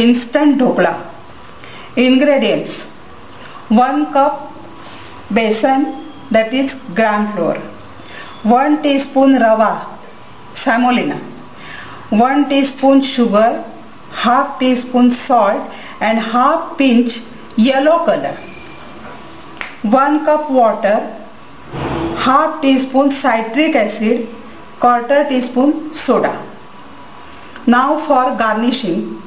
Instant dhokla. Ingredients: 1 cup besan, that is gram flour, 1 teaspoon rava semolina, 1 teaspoon sugar, half teaspoon salt and half pinch yellow color, 1 cup water, half teaspoon citric acid, quarter teaspoon soda. Now for garnishing,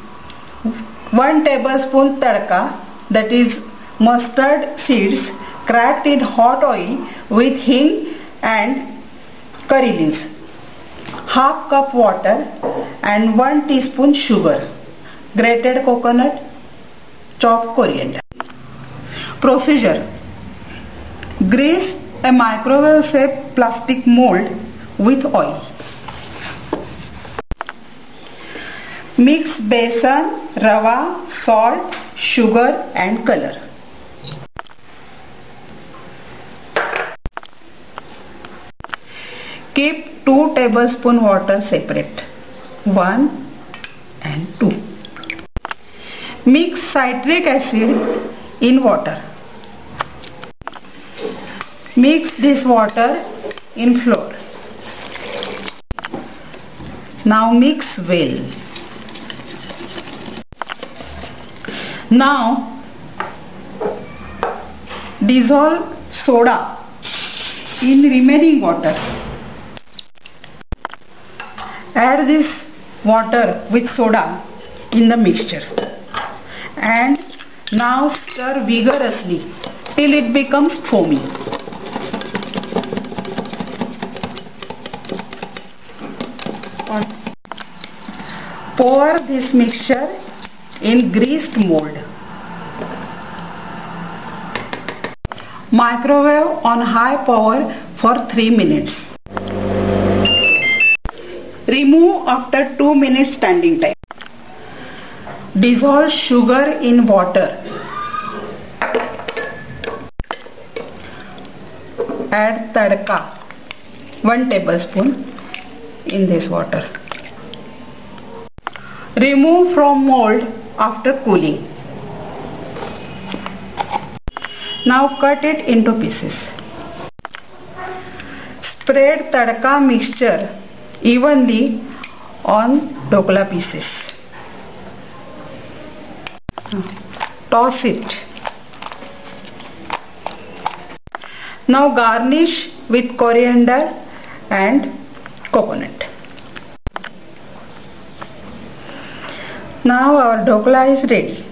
1 tablespoon tadka, that is mustard seeds cracked in hot oil with hing and curry leaves, half cup water and 1 teaspoon sugar, grated coconut, chopped coriander. Procedure: grease a microwave safe plastic mold with oil. Mix besan, rava, salt, sugar and color. Keep 2 tablespoon water separate, 1 and 2. Mix citric acid in water. Mix this water in flour. Now mix well. Now dissolve soda in remaining water. Add this water with soda in the mixture and now stir vigorously till it becomes foamy. Pour this mixture in greased mold. Microwave on high power for 3 minutes. Remove after 2 minutes standing time. Dissolve sugar in water. Add tadka, 1 tablespoon in this water. Remove from mold after cooling. Now cut it into pieces. Spread tadka mixture evenly on dhokla pieces. Toss it. Now garnish with coriander and coconut. Now our dhokla is ready.